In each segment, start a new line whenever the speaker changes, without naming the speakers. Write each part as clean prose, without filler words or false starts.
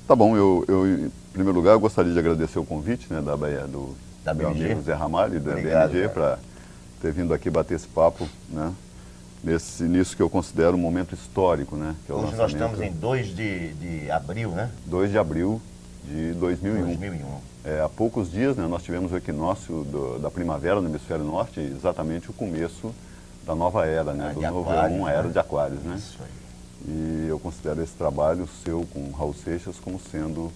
Tá bom, em primeiro lugar, eu gostaria de agradecer o convite, né, do
Da
meu
BMG.
amigo Zé Ramalho, da
Obrigado,
BMG,
cara.
para ter vindo aqui bater esse papo, né, nisso que eu considero um momento histórico, né, que é o
Hoje nós
lançamento
estamos em 2 de abril, né?
2 de abril de 2001.
2001.
Há poucos dias, né, nós tivemos o equinócio da primavera no hemisfério norte, exatamente o começo da nova era, né, do
De
novo
Aquários,
a era
né?
de Aquários, né?
Isso aí.
E eu considero esse trabalho seu com Raul Seixas como sendo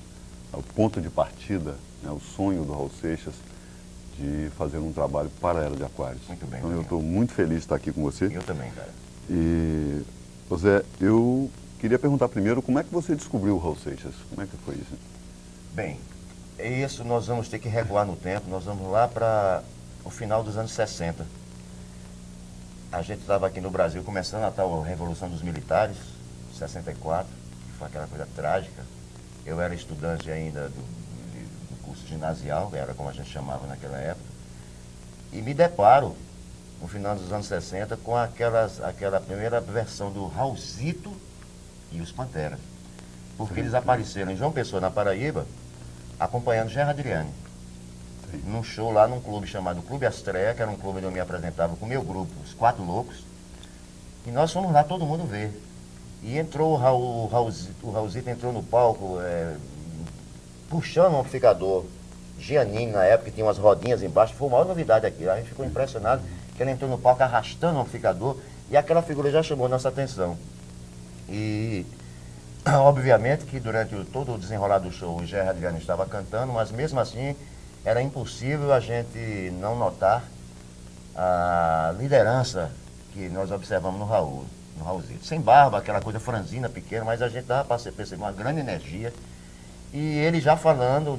o ponto de partida, né, o sonho do Raul Seixas de fazer um trabalho para a Era de Aquários.
Muito bem,
então eu
Daniel.
estou muito feliz de estar aqui com você.
Eu também, cara.
E, José, eu queria perguntar primeiro como é que você descobriu o Raul Seixas? Como é que foi isso?
Bem, isso nós vamos ter que recuar no tempo, nós vamos lá para o final dos anos 60. A gente estava aqui no Brasil começando a tal Revolução dos Militares, 64, que foi aquela coisa trágica. Eu era estudante ainda do curso ginasial, era como a gente chamava naquela época, e me deparo, no final dos anos 60, com aquela primeira versão do Raulzito e os Panteras. Porque eles apareceram em João Pessoa, na Paraíba, acompanhando Gerra Adriane. Num show lá num clube chamado Clube Astrea, que era um clube onde eu me apresentava com o meu grupo, os Quatro Loucos. E nós fomos lá todo mundo ver. E entrou o Raulzito entrou no palco, puxando um amplificador. Giannini, na época, tinha umas rodinhas embaixo, foi a maior novidade aqui. A gente ficou impressionado que ele entrou no palco arrastando o amplificador e aquela figura já chamou nossa atenção. E, obviamente, que durante todo o desenrolar do show, o Gerra Adriano estava cantando, mas mesmo assim, era impossível a gente não notar a liderança que nós observamos no Raulzito. Sem barba, aquela coisa franzina, pequena, mas a gente dava para perceber uma grande energia. E ele já falando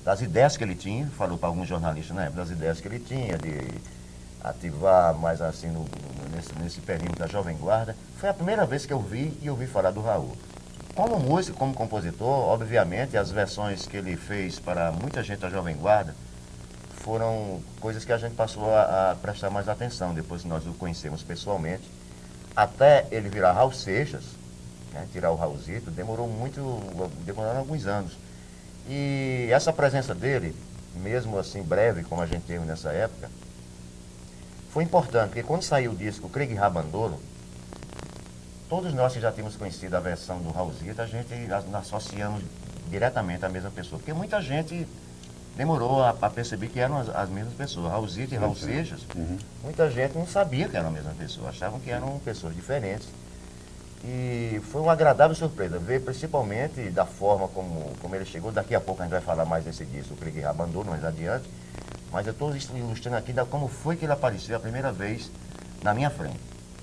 das ideias que ele tinha, falou para alguns jornalistas na época, das ideias que ele tinha, de ativar mais assim nesse período da Jovem Guarda. Foi a primeira vez que eu ouvi falar do Raul. Como músico, como compositor, obviamente, as versões que ele fez para muita gente da Jovem Guarda foram coisas que a gente passou a prestar mais atenção, depois que nós o conhecemos pessoalmente. Até ele virar Raul Seixas, né, tirar o Raulzito, demoraram alguns anos. E essa presença dele, mesmo assim breve, como a gente teve nessa época, foi importante, porque quando saiu o disco Craig Rabandolo, todos nós que já tínhamos conhecido a versão do Raulzito, a gente associamos diretamente à mesma pessoa. Porque muita gente demorou a perceber que eram as mesmas pessoas. Raulzito e Raul Seixas, muita gente não sabia que eram a mesma pessoa, achavam que eram pessoas diferentes. E foi uma agradável surpresa, ver principalmente da forma como ele chegou. Daqui a pouco a gente vai falar mais desse disco, o Craig Rabandolo, mais adiante. Mas eu estou ilustrando aqui como foi que ele apareceu a primeira vez na minha frente.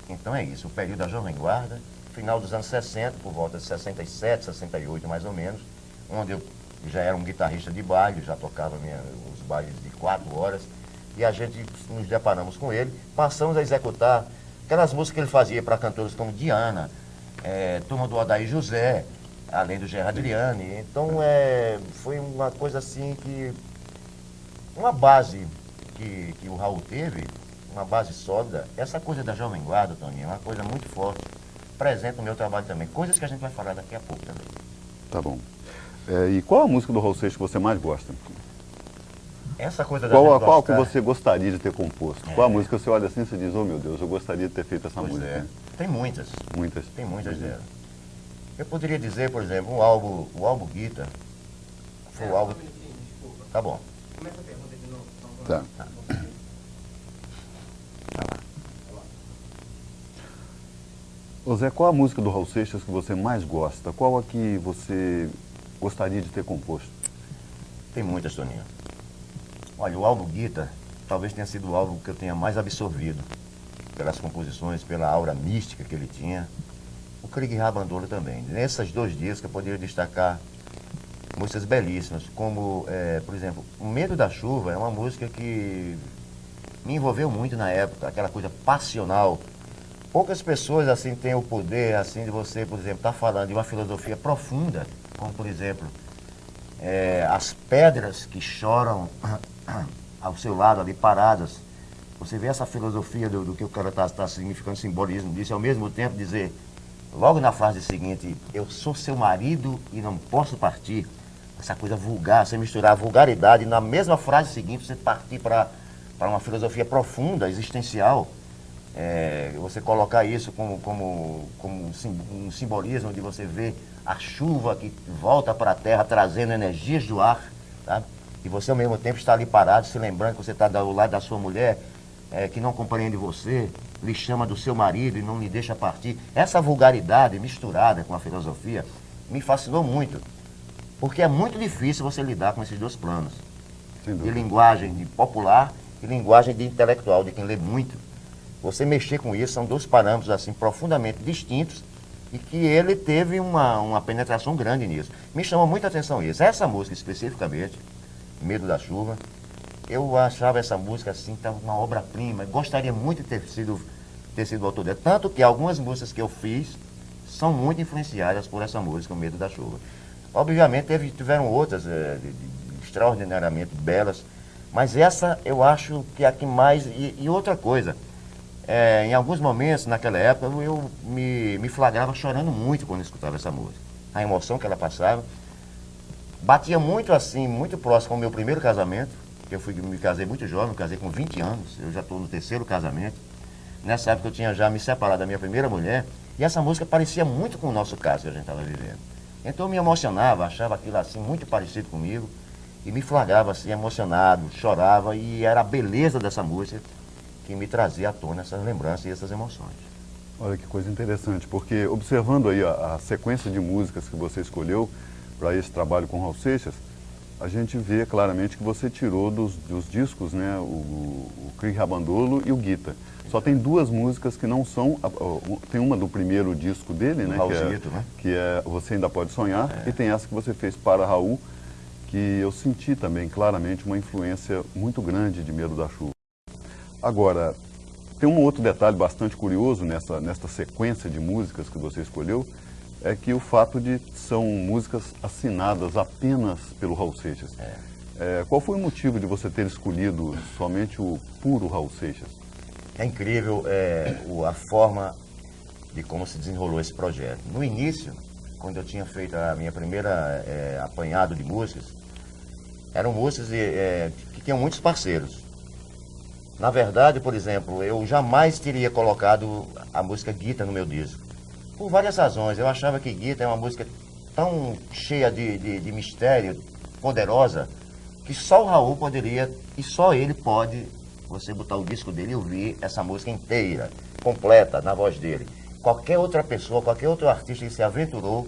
Então é isso, o período da Jovem Guarda, final dos anos 60, por volta de 67, 68 mais ou menos, onde eu já era um guitarrista de baile, já tocava os bailes de 4 horas, e a gente nos deparamos com ele, passamos a executar aquelas músicas que ele fazia para cantores como Diana, Turma do Odair José, além do Gerard Adriane. Então foi uma coisa assim que, uma base que o Raul teve, uma base sólida. Essa coisa da Jovem Guarda, Toninho, é uma coisa muito forte, presente no meu trabalho também. Coisas que a gente vai falar daqui a pouco também.
Tá bom. E qual a música do Raul Seixas que você mais gosta?
Essa coisa da
Qual
gente
que
gostar,
você gostaria de ter composto? Qual a música que você olha assim e você diz, oh meu Deus, eu gostaria de ter feito essa
pois
música?
tem muitas.
Muitas.
Tem muitas delas. Eu poderia dizer, por exemplo, o álbum Guitar. Foi o álbum.
Desculpa.
Tá bom.
Começa a pergunta de novo.
Tá. Ô Zé, qual a música do Raul Seixas que você mais gosta? Qual a que você gostaria de ter composto?
Tem muitas, Toninho. Olha, o álbum Guitar talvez tenha sido o álbum que eu tenha mais absorvido pelas composições, pela aura mística que ele tinha. O Craig Rabandolo também. Nesses 2 dias que eu poderia destacar músicas belíssimas, como, por exemplo, O Medo da Chuva é uma música que me envolveu muito na época, aquela coisa passional. Poucas pessoas assim têm o poder assim de você, por exemplo, estar falando de uma filosofia profunda, como por exemplo, as pedras que choram ao seu lado ali paradas. Você vê essa filosofia do que o cara está significando, simbolismo disso, e ao mesmo tempo dizer logo na frase seguinte, eu sou seu marido e não posso partir, essa coisa vulgar, você misturar a vulgaridade na mesma frase seguinte, você partir para uma filosofia profunda, existencial, você colocar isso como um simbolismo de você ver a chuva que volta para a terra trazendo energias do ar, tá? E você ao mesmo tempo está ali parado, se lembrando que você está ao lado da sua mulher, que não compreende você, lhe chama do seu marido e não lhe deixa partir. Essa vulgaridade misturada com a filosofia me fascinou muito, porque é muito difícil você lidar com esses dois planos, de linguagem de popular e linguagem de intelectual, de quem lê muito. Você mexer com isso são dois parâmetros assim profundamente distintos e que ele teve uma penetração grande nisso. Me chamou muita atenção isso. Essa música especificamente, Medo da Chuva, eu achava essa música assim, uma obra-prima. Gostaria muito de ter sido o autor dela. Tanto que algumas músicas que eu fiz são muito influenciadas por essa música, O Medo da Chuva. Obviamente tiveram outras extraordinariamente belas, mas essa eu acho que é a que mais... E outra coisa, em alguns momentos naquela época eu me flagrava chorando muito quando escutava essa música. A emoção que ela passava batia muito assim, muito próximo com o meu primeiro casamento, que me casei muito jovem, me casei com 20 anos, eu já estou no terceiro casamento. Nessa época eu tinha já me separado da minha primeira mulher, e essa música parecia muito com o nosso caso que a gente estava vivendo. Então eu me emocionava, achava aquilo assim muito parecido comigo, e me flagrava assim emocionado, chorava, e era a beleza dessa música que me trazia à tona essas lembranças e essas emoções.
Olha que coisa interessante, porque observando aí a sequência de músicas que você escolheu para esse trabalho com Raul Seixas, a gente vê claramente que você tirou dos discos, né, o Cri Rabandolo e o Guita. Só tem duas músicas que não são... Tem uma do primeiro disco dele, né, que é Você Ainda Pode Sonhar, e tem essa que você fez para Raul, que eu senti também claramente uma influência muito grande de Medo da Chuva. Agora, tem um outro detalhe bastante curioso nesta sequência de músicas que você escolheu, é que o fato de são músicas assinadas apenas pelo Raul Seixas. Qual foi o motivo de você ter escolhido somente o puro Raul Seixas?
É incrível a forma de como se desenrolou esse projeto. No início, quando eu tinha feito a minha primeira apanhado de músicas, eram músicas que tinham muitos parceiros. Na verdade, por exemplo, eu jamais teria colocado a música Guita no meu disco. Por várias razões. Eu achava que Guita é uma música tão cheia de mistério, poderosa, que só o Raul poderia, e só ele pode, você botar o disco dele e ouvir essa música inteira, completa, na voz dele. Qualquer outra pessoa, qualquer outro artista que se aventurou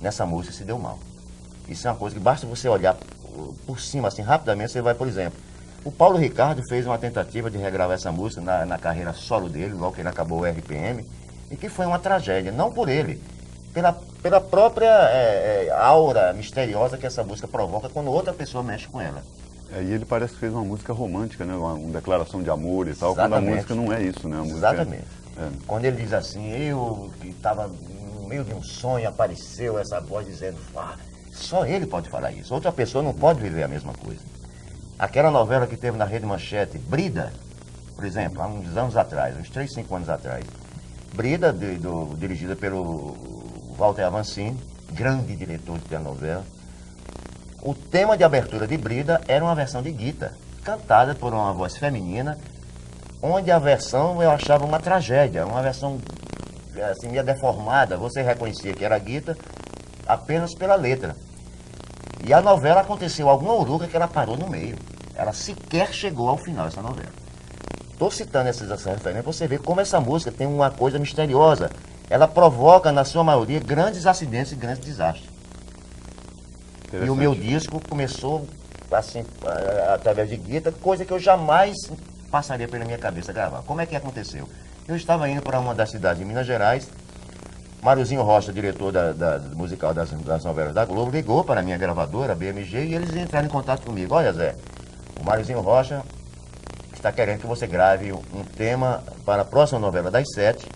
nessa música se deu mal. Isso é uma coisa que basta você olhar por cima, assim, rapidamente, você vai, por exemplo, o Paulo Ricardo fez uma tentativa de regravar essa música na carreira solo dele, logo que ele acabou o RPM, e que foi uma tragédia, não por ele, pela própria aura misteriosa que essa música provoca quando outra pessoa mexe com ela.
E ele parece que fez uma música romântica, né? Uma declaração de amor e tal,
Exatamente.
Quando a música não é isso, né? A música
Exatamente. Quando ele diz assim, eu que estava no meio de um sonho, apareceu essa voz dizendo, só ele pode falar isso, outra pessoa não pode viver a mesma coisa. Aquela novela que teve na Rede Manchete, Brida, por exemplo, há uns anos atrás, uns 3, 5 anos atrás, Brida, dirigida pelo Walter Avancini, grande diretor de telenovela. O tema de abertura de Brida era uma versão de Guita, cantada por uma voz feminina, onde a versão eu achava uma tragédia, uma versão assim, meio deformada. Você reconhecia que era Guita apenas pela letra. E a novela aconteceu alguma uruca que ela parou no meio. Ela sequer chegou ao final, essa novela. Estou citando essas referências para você ver como essa música tem uma coisa misteriosa. Ela provoca, na sua maioria, grandes acidentes e grandes desastres. E o meu disco começou, assim, através de Guita, coisa que eu jamais passaria pela minha cabeça gravar. Como é que aconteceu? Eu estava indo para uma das cidades de Minas Gerais, Mariozinho Rocha, diretor do musical das novelas da Globo, ligou para a minha gravadora, a BMG, e eles entraram em contato comigo. Olha, Zé, o Mariozinho Rocha está querendo que você grave um tema para a próxima novela das 7.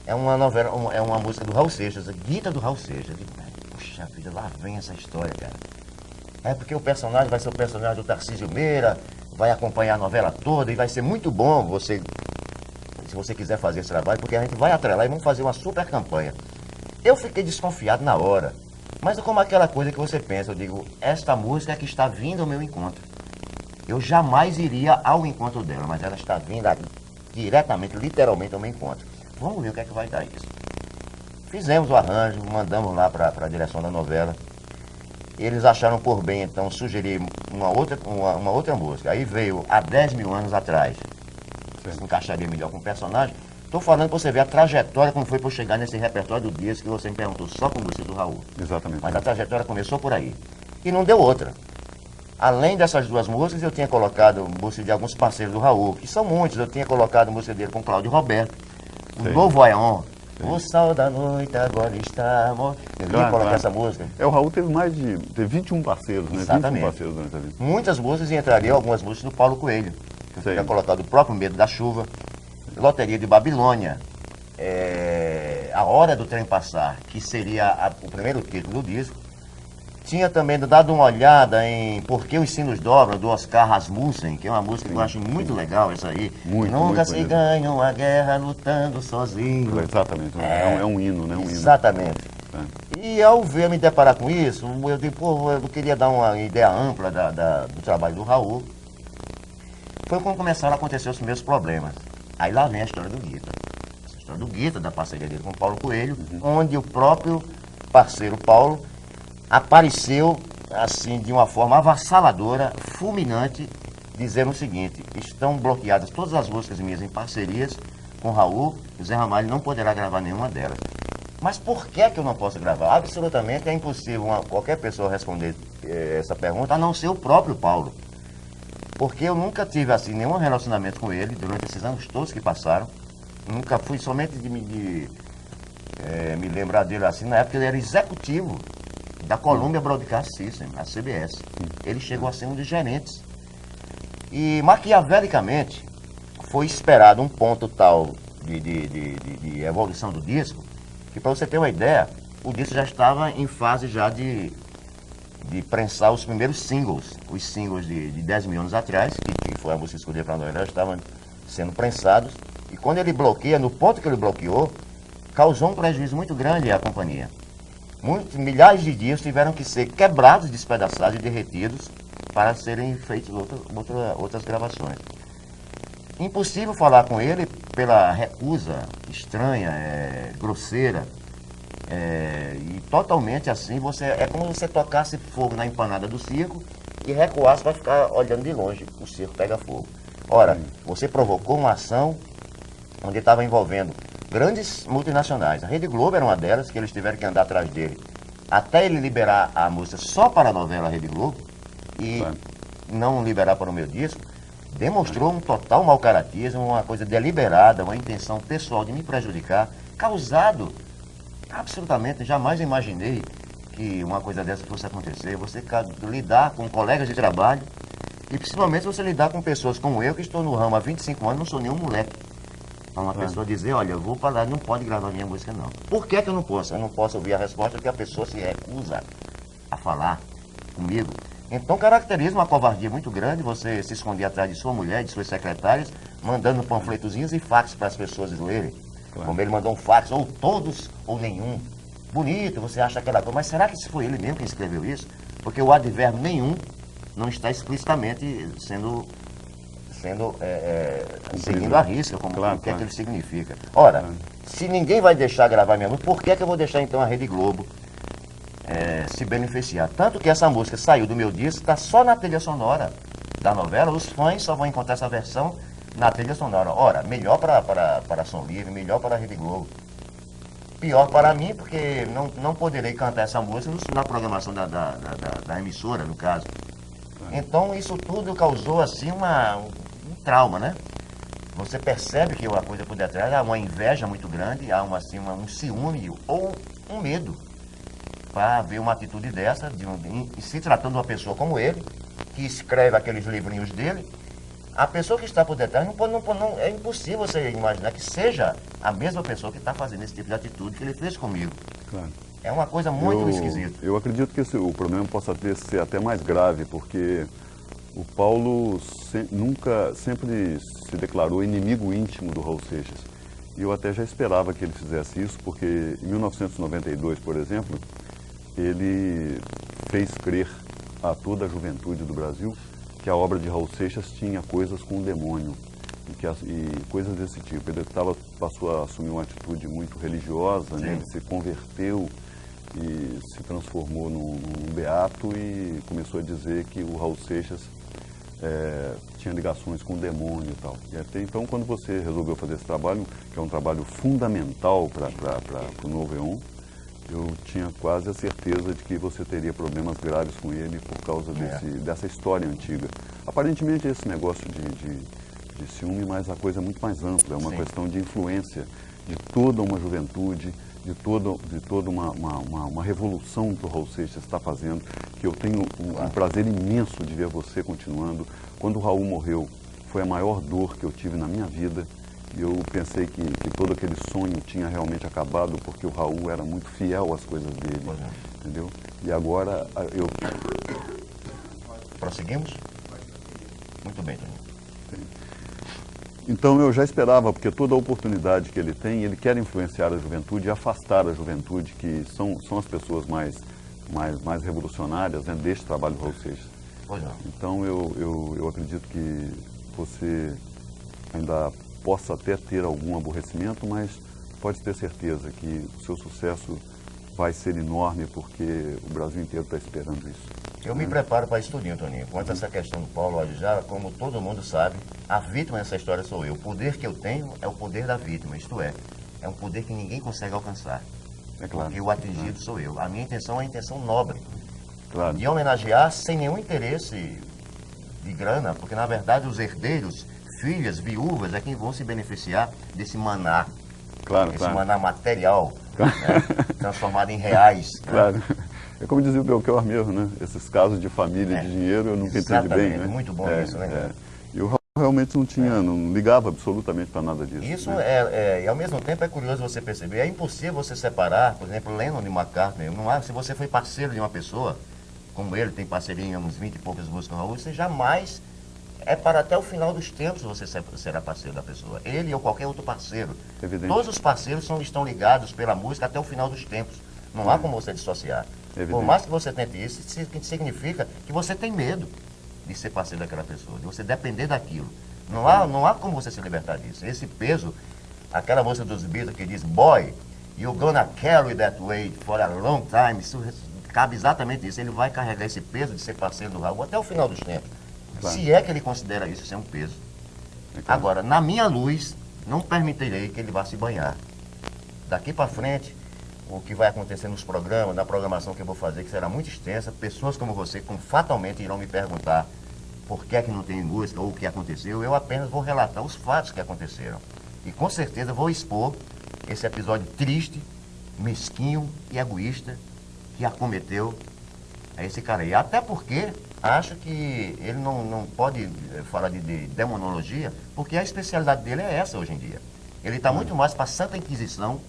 É uma novela, é uma música do Raul Seixas, a Guita do Raul Seixas. Puxa vida, lá vem essa história, cara. É porque o personagem vai ser o personagem do Tarcísio Meira, vai acompanhar a novela toda e vai ser muito bom você se você quiser fazer esse trabalho, porque a gente vai atrelar e vamos fazer uma super campanha. Eu fiquei desconfiado na hora, mas é como aquela coisa que você pensa, eu digo, esta música é que está vindo ao meu encontro. Eu jamais iria ao encontro dela, mas ela está vindo diretamente, literalmente ao meu encontro. Vamos ver o que é que vai dar isso. Fizemos o arranjo, mandamos lá para a direção da novela. Eles acharam por bem, então, sugerir uma outra música. Aí veio Há 10 mil anos atrás. Se encaixaria melhor com o personagem. Estou falando para você ver a trajetória, como foi para eu chegar nesse repertório do disco que você me perguntou, só com música do Raul.
Exatamente.
Mas a trajetória começou por aí. E não deu outra. Além dessas duas músicas, eu tinha colocado música de alguns parceiros do Raul, que são muitos. Eu tinha colocado música dele com Cláudio Roberto, o Novo Aion. O sol da noite agora está morto. Eu ia colocar essa música.
O Raul teve teve 21 parceiros, né?
Exatamente.
21 parceiros durante a vida.
Muitas músicas, e entrariam algumas músicas do Paulo Coelho. Eu tinha colocado o próprio Medo da Chuva, Loteria de Babilônia, A Hora do Trem Passar, que seria o primeiro título do disco. Tinha também dado uma olhada em Por que os Sinos Dobram, do Oscar Rasmussen, que é uma música que eu acho muito legal, essa aí. Nunca se ganha uma guerra lutando sozinho.
Exatamente, é um hino, né?
Exatamente. E ao me deparar com isso, eu digo, pô, eu queria dar uma ideia ampla do trabalho do Raul. Foi quando começaram a acontecer os primeiros problemas. Aí lá vem a história do Guita. A história do Guita, da parceria dele com o Paulo Coelho, onde o próprio parceiro Paulo apareceu, assim, de uma forma avassaladora, fulminante, dizendo o seguinte: estão bloqueadas todas as músicas minhas em parcerias com Raul, e o Zé Ramalho não poderá gravar nenhuma delas. Mas por que eu não posso gravar? Absolutamente é impossível qualquer pessoa responder essa pergunta, a não ser o próprio Paulo. Porque eu nunca tive, assim, nenhum relacionamento com ele durante esses anos todos que passaram. Nunca fui somente de me lembrar dele assim, na época ele era executivo da Columbia Broadcast System, a CBS. Ele chegou a ser um dos gerentes. E maquiavelicamente foi esperado um ponto tal de evolução do disco, que para você ter uma ideia, o disco já estava em fase já de prensar os primeiros singles. Os singles de 10 mil anos atrás, que foi a música escolhida para a novela, estavam sendo prensados. E quando ele bloqueia, no ponto que ele bloqueou, causou um prejuízo muito grande à companhia. Milhares de dias tiveram que ser quebrados, despedaçados e derretidos para serem feitas outras gravações. Impossível falar com ele pela recusa estranha, grosseira, e totalmente assim, é como se você tocasse fogo na empanada do circo e recuasse para ficar olhando de longe, o circo pega fogo. Ora, você provocou uma ação onde estava envolvendo grandes multinacionais. A Rede Globo era uma delas, que eles tiveram que andar atrás dele até ele liberar a música só para a novela Rede Globo e não liberar para o meu disco. Demonstrou um total mau-caratismo, uma coisa deliberada, uma intenção pessoal de me prejudicar, causado absolutamente, jamais imaginei que uma coisa dessa fosse acontecer. Você lidar com colegas de trabalho e principalmente você lidar com pessoas como eu, que estou no ramo há 25 anos, não sou nenhum moleque. Para uma pessoa dizer, olha, eu vou falar, não pode gravar minha música não. Por que eu não posso? Eu não posso ouvir a resposta porque a pessoa se recusa a falar comigo. Então caracteriza uma covardia muito grande você se esconder atrás de sua mulher, de suas secretárias, mandando panfletozinhos e fax para as pessoas lerem. Como ele mandou um fax, ou todos ou nenhum. Bonito, você acha aquela coisa, mas será que foi ele mesmo que escreveu isso? Porque o advérbio nenhum não está explicitamente seguindo a risca, como o que é que ele significa. Ora, se ninguém vai deixar gravar minha música, por que eu vou deixar então a Rede Globo se beneficiar? Tanto que essa música saiu do meu disco, está só na trilha sonora da novela, os fãs só vão encontrar essa versão na trilha sonora. Ora, melhor para Som Livre, melhor para a Rede Globo. Pior para mim, porque não poderei cantar essa música na programação da emissora, no caso. Então, isso tudo causou, assim, um trauma, né? Você percebe que uma coisa por detrás há uma inveja muito grande, há um ciúme ou um medo para ver uma atitude dessa, e se tratando de uma pessoa como ele, que escreve aqueles livrinhos dele. A pessoa que está por detrás, é impossível você imaginar que seja a mesma pessoa que está fazendo esse tipo de atitude que ele fez comigo.
Claro.
É uma coisa muito esquisita.
Eu acredito que o problema possa ser até mais grave, porque O Paulo sempre se declarou inimigo íntimo do Raul Seixas. E eu até já esperava que ele fizesse isso, porque em 1992, por exemplo, ele fez crer a toda a juventude do Brasil que a obra de Raul Seixas tinha coisas com o demônio e coisas desse tipo. Ele passou a assumir uma atitude muito religiosa, né? Ele se converteu e se transformou num beato e começou a dizer que o Raul Seixas tinha ligações com o demônio e tal. E até então, quando você resolveu fazer esse trabalho, que é um trabalho fundamental para o Novo Éon, eu tinha quase a certeza de que você teria problemas graves com ele por causa dessa história antiga. Aparentemente esse negócio de ciúme, mas a coisa é muito mais ampla, é uma questão de influência de toda uma juventude, de toda uma revolução que o Raul Seixas está fazendo, que eu tenho um prazer imenso de ver você continuando. Quando o Raul morreu, foi a maior dor que eu tive na minha vida. E eu pensei que todo aquele sonho tinha realmente acabado, porque o Raul era muito fiel às coisas dele, entendeu? E agora eu...
Prosseguimos? Muito bem, Toninho.
Então eu já esperava, porque toda a oportunidade que ele tem, ele quer influenciar a juventude e afastar a juventude, que são as pessoas mais revolucionárias, né, deste trabalho do Raul Seixas.
Pois não.
Então eu acredito que você ainda possa até ter algum aborrecimento, mas pode ter certeza que o seu sucesso vai ser enorme, porque o Brasil inteiro está esperando isso.
Eu me preparo para isso tudinho, Toninho. Quanto a essa questão do Paulo, olha, já como todo mundo sabe, a vítima nessa história sou eu. O poder que eu tenho é o poder da vítima, isto é um poder que ninguém consegue alcançar.
É claro.
Porque o atingido sou eu. A minha intenção é uma intenção nobre.
Claro.
De homenagear sem nenhum interesse de grana, porque na verdade os herdeiros, filhas, viúvas, é quem vão se beneficiar desse maná.
Claro,
esse maná material, né, transformado em reais.
Claro.
Né?
É como dizia o Belchior mesmo, né? Esses casos de família e de dinheiro eu nunca entendi bem, né?
Muito bom isso, né?
E o Raul realmente não ligava absolutamente para nada disso.
Isso
né?
e ao mesmo tempo é curioso você perceber, é impossível você separar, por exemplo, Lennon e McCartney. Não há, se você foi parceiro de uma pessoa, como ele tem parceria em uns 20 e poucas músicas com o Raul, você jamais, para até o final dos tempos você será parceiro da pessoa. Ele ou qualquer outro parceiro.
Evidente.
Todos os parceiros estão ligados pela música até o final dos tempos. Não há como você dissociar.
Evidente.
Por mais que você tente isso significa que você tem medo de ser parceiro daquela pessoa, de você depender daquilo. Não há como você se libertar disso. Esse peso, aquela música dos Beatles que diz, boy, you're gonna carry that weight for a long time, isso cabe exatamente isso. Ele vai carregar esse peso de ser parceiro do Raul até o final dos tempos. Claro. Se é que ele considera isso ser um peso. Agora, na minha luz, não permitirei que ele vá se banhar. Daqui para frente, o que vai acontecer nos programas, na programação que eu vou fazer, que será muito extensa, pessoas como você, fatalmente irão me perguntar por que é que não tem música ou o que aconteceu. Eu apenas vou relatar os fatos que aconteceram. E com certeza vou expor esse episódio triste, mesquinho e egoísta que acometeu a esse cara aí. Até porque acho que ele não pode falar de demonologia, porque a especialidade dele é essa hoje em dia. Ele está muito mais para a Santa Inquisição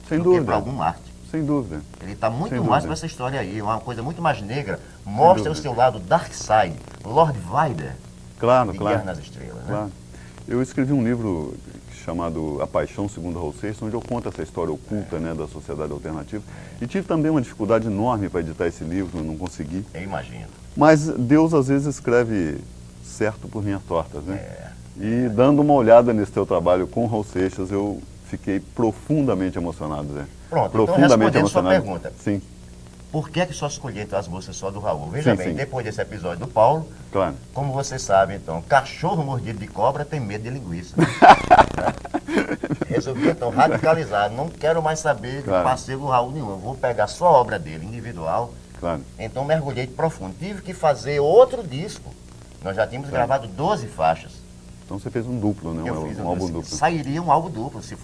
Sem
do
dúvida.
que para algum Marte.
Sem dúvida.
Ele está muito
Sem
mais
dúvida.
para essa história aí, uma coisa muito mais negra. Mostra o seu lado dark side, Lord Vader,
Claro,
de
claro.
Guerra nas Estrelas. Né?
Claro. Eu escrevi um livro chamado A Paixão Segundo Raul Seixas, onde eu conto essa história oculta, né, da sociedade alternativa. E tive também uma dificuldade enorme para editar esse livro, não consegui.
Eu imagino.
Mas Deus às vezes escreve certo por linhas tortas, né? E dando uma olhada nesse teu trabalho com o Raul Seixas, eu fiquei profundamente emocionado, Zé.
Pronto,
Profundamente
então respondendo sua
emocionado.
pergunta.
Sim,
Por que só escolhi então as músicas só do Raul? Veja
Sim,
bem,
sim.
depois desse episódio do Paulo,
claro.
como você sabe, então, cachorro mordido de cobra tem medo de linguiça. Né? Resolvi então radicalizar, não quero mais saber de
Claro.
parceiro do Raul nenhum, eu vou pegar só a obra dele, individual.
Claro.
Então mergulhei de profundo. Tive que fazer outro disco. Nós já tínhamos gravado 12 faixas.
Então você fez um duplo, né?
Eu fiz
Um álbum duplo.
Sairia um álbum duplo, se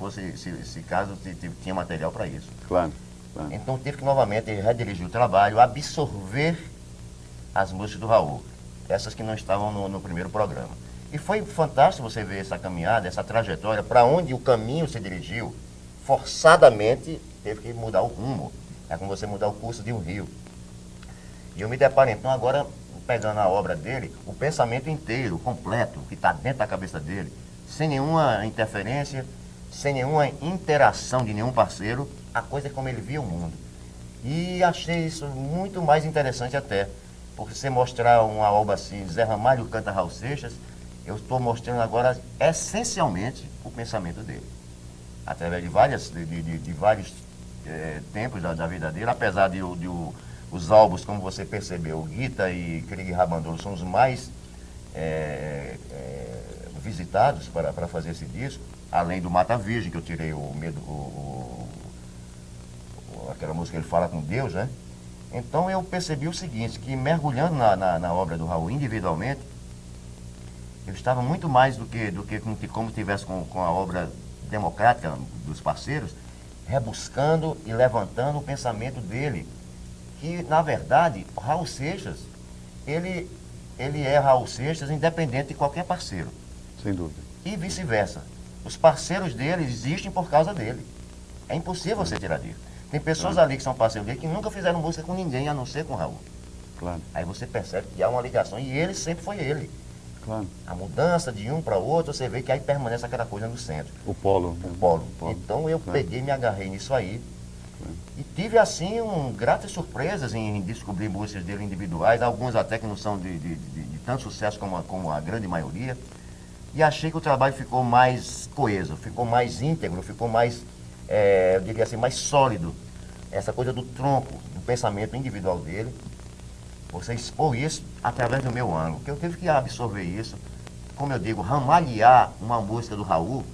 caso tinha material para isso.
Claro, claro.
Então tive que novamente redirigir o trabalho, absorver as músicas do Raul, essas que não estavam no primeiro programa. E foi fantástico você ver essa caminhada, essa trajetória, para onde o caminho se dirigiu, forçadamente teve que mudar o rumo. É como você mudar o curso de um rio. E eu me deparo então agora pegando a obra dele, o pensamento inteiro, completo, que está dentro da cabeça dele, sem nenhuma interferência, sem nenhuma interação de nenhum parceiro, a coisa é como ele via o mundo. E achei isso muito mais interessante até, porque você mostrar uma obra assim, Zé Ramalho canta Raul Seixas, eu estou mostrando agora essencialmente o pensamento dele. Através de vários tempos da vida dele, apesar de os álbuns, como você percebeu, Guita e Krieg Rabandolo são os mais visitados para fazer esse disco, além do Mata Virgem, que eu tirei o medo, aquela música que ele fala com Deus, né? Então eu percebi o seguinte, que mergulhando na obra do Raul individualmente, eu estava muito mais do que como estivesse com a obra democrática dos parceiros, rebuscando e levantando o pensamento dele, que na verdade o Raul Seixas, ele é Raul Seixas independente de qualquer parceiro.
Sem dúvida.
E vice-versa. Os parceiros dele existem por causa dele. É impossível você tirar disso. Tem pessoas ali que são parceiros dele que nunca fizeram música com ninguém, a não ser com o Raul.
Claro.
Aí você percebe que há uma ligação, e ele sempre foi ele.
Claro.
A mudança de um para o outro, você vê que aí permanece aquela coisa no centro.
O polo.
O polo.
Polo.
Então eu
Claro.
peguei e me agarrei nisso aí.
Claro.
E tive assim gratas surpresas em descobrir músicas dele individuais, algumas até que não são de tanto sucesso como a grande maioria. E achei que o trabalho ficou mais coeso, ficou mais íntegro, ficou mais, eu diria assim, mais sólido. Essa coisa do tronco, do pensamento individual dele. Você expor isso através do meu ângulo, que eu tive que absorver isso, como eu digo, ramalhear uma música do Raul.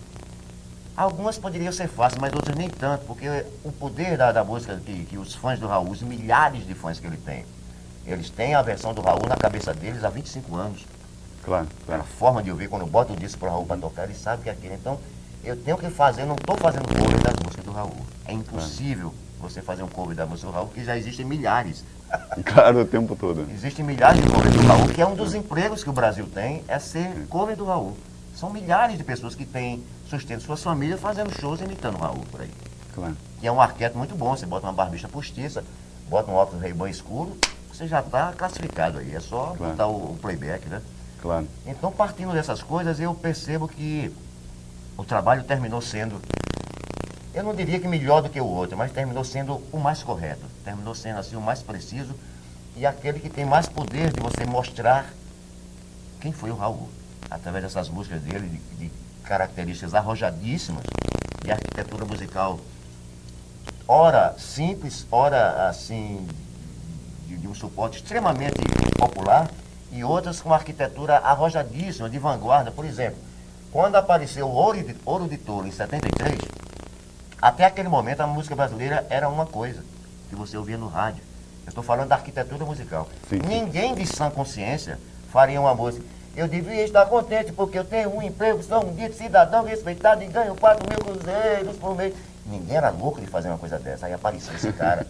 Algumas poderiam ser fáceis, mas outras nem tanto, porque o poder da música que os fãs do Raul, os milhares de fãs que ele tem, eles têm a versão do Raul na cabeça deles há 25 anos.
Claro,
A
claro.
forma de ouvir, quando eu boto o disco para o Raul para tocar, ele sabe que é aquilo. Então, eu tenho que fazer, não estou fazendo cover das músicas do Raul. É impossível você fazer um cover da música do Raul, porque já existem milhares.
Claro, o tempo todo.
Existem milhares de covers do Raul, que é um dos empregos que o Brasil tem, é ser cover do Raul. São milhares de pessoas que têm sustento suas famílias fazendo shows imitando o Raul por aí.
Claro.
Que é um arquétipo muito bom, você bota uma barbicha postiça, bota um óculos Ray-Ban escuro, você já está classificado aí, é só
Claro.
botar o playback, né?
Claro.
Então, partindo dessas coisas, eu percebo que o trabalho terminou sendo, eu não diria que melhor do que o outro, mas terminou sendo o mais correto, terminou sendo assim o mais preciso e aquele que tem mais poder de você mostrar quem foi o Raul, através dessas músicas dele, de características arrojadíssimas, de arquitetura musical, ora simples, ora assim, de um suporte extremamente popular, e outras com arquitetura arrojadíssima, de vanguarda. Por exemplo, quando apareceu o Ouro de Touro em 73, até aquele momento a música brasileira era uma coisa que você ouvia no rádio. Eu estou falando da arquitetura musical.
Sim.
Ninguém de sã consciência faria uma música. Eu devia estar contente porque eu tenho um emprego, sou um dia de cidadão respeitado e ganho 4.000 cruzeiros por mês. Ninguém era louco de fazer uma coisa dessa. Aí apareceu esse cara.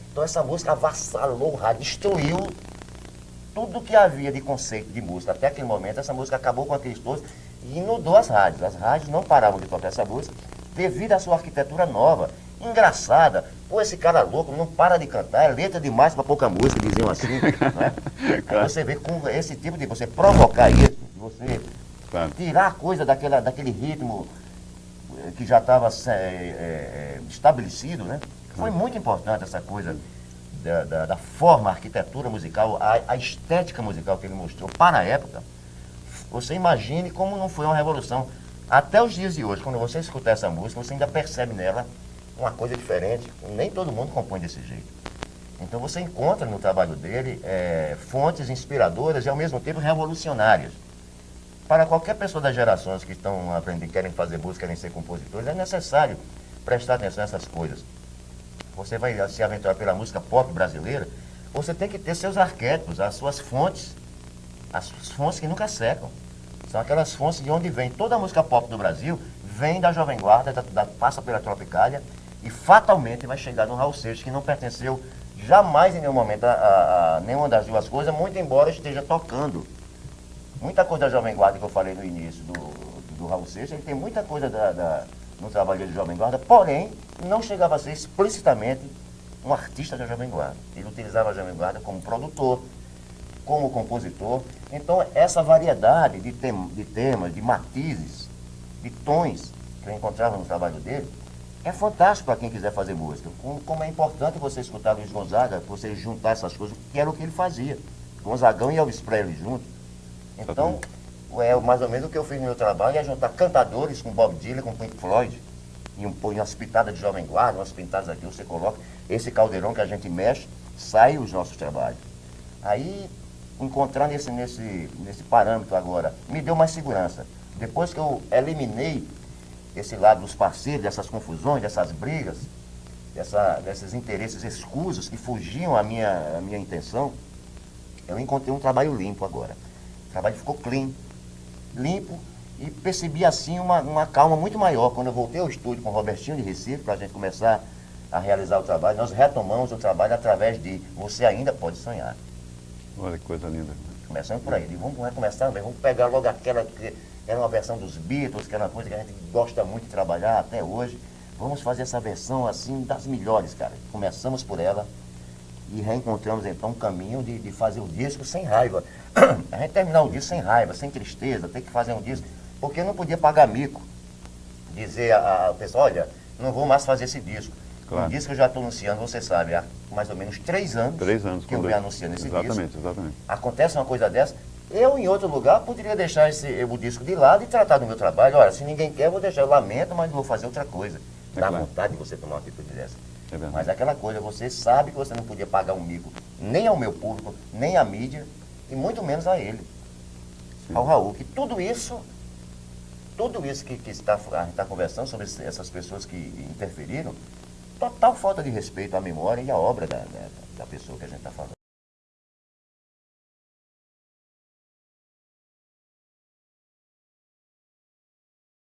Então essa música avassalou o rádio, destruiu tudo que havia de conceito de música. Até aquele momento, essa música acabou com aqueles todos e inundou as rádios. As rádios não paravam de tocar essa música devido à sua arquitetura nova, engraçada. Pô, esse cara louco não para de cantar, é letra demais para pouca música, diziam assim. Né? Aí você vê com esse tipo de você provocar isso, você
Claro.
tirar a coisa daquele ritmo que já estava estabelecido, né? Foi muito importante essa coisa da forma, a arquitetura musical, a estética musical que ele mostrou para a época. Você imagine como não foi uma revolução. Até os dias de hoje, quando você escutar essa música, você ainda percebe nela uma coisa diferente. Nem todo mundo compõe desse jeito. Então você encontra no trabalho dele fontes inspiradoras e ao mesmo tempo revolucionárias. Para qualquer pessoa das gerações que estão aprendendo, querem fazer música, querem ser compositores, é necessário prestar atenção nessas coisas. Você vai se aventurar pela música pop brasileira, você tem que ter seus arquétipos, as suas fontes que nunca secam. São aquelas fontes de onde vem toda a música pop do Brasil, vem da Jovem Guarda, passa pela Tropicália e fatalmente vai chegar no Raul Seixas, que não pertenceu jamais em nenhum momento a nenhuma das duas coisas, muito embora esteja tocando. Muita coisa da Jovem Guarda que eu falei no início do Raul Seixas, ele tem muita coisa no trabalho de Jovem Guarda, porém não chegava a ser explicitamente um artista da Jovem Guarda. Ele utilizava a Jovem Guarda como produtor, como compositor. Então, essa variedade de temas, de matizes, de tons que eu encontrava no trabalho dele, é fantástico para quem quiser fazer música. Como é importante você escutar Luiz Gonzaga, você juntar essas coisas, que era o que ele fazia. Gonzagão e Elvis Presley juntos. Então, mais ou menos o que eu fiz no meu trabalho é juntar cantadores com Bob Dylan, com Pink Floyd, e umas pitadas de Jovem Guarda, umas pitadas aqui, você coloca esse caldeirão que a gente mexe, sai os nossos trabalhos. Aí, encontrar nesse parâmetro agora, me deu mais segurança. Depois que eu eliminei esse lado dos parceiros, dessas confusões, dessas brigas, desses interesses escusos que fugiam à minha intenção, eu encontrei um trabalho limpo agora. O trabalho ficou clean, limpo, e percebi assim uma calma muito maior. Quando eu voltei ao estúdio com o Robertinho de Recife, para a gente começar a realizar o trabalho, nós retomamos o trabalho através de Você Ainda Pode Sonhar.
Olha que coisa linda.
Começando por aí, vamos começar, vamos pegar logo aquela que era uma versão dos Beatles, que era uma coisa que a gente gosta muito de trabalhar até hoje. Vamos fazer essa versão assim das melhores, cara. Começamos por ela e reencontramos então um caminho de fazer o disco sem raiva. A gente terminar o disco sem raiva, sem tristeza, tem que fazer um disco, porque eu não podia pagar mico. Dizer ao pessoal, olha, não vou mais fazer esse disco.
Claro.
Um disco que eu já estou anunciando, você sabe, há mais ou menos 3 anos,
3 anos
que eu venho anunciando esse disco.
Exatamente.
Acontece uma coisa dessa, eu em outro lugar poderia deixar o disco de lado e tratar do meu trabalho. Olha, se ninguém quer, eu vou deixar, eu lamento, mas vou fazer outra coisa. Dá
claro.
vontade de você tomar uma atitude dessa.
É verdade.
Mas aquela coisa, você sabe que você não podia pagar um mico nem ao meu público, nem à mídia, e muito menos a ele, ao Raul, que tudo isso que a gente está conversando sobre essas pessoas que interferiram, total falta de respeito à memória e à obra da pessoa que a gente está falando.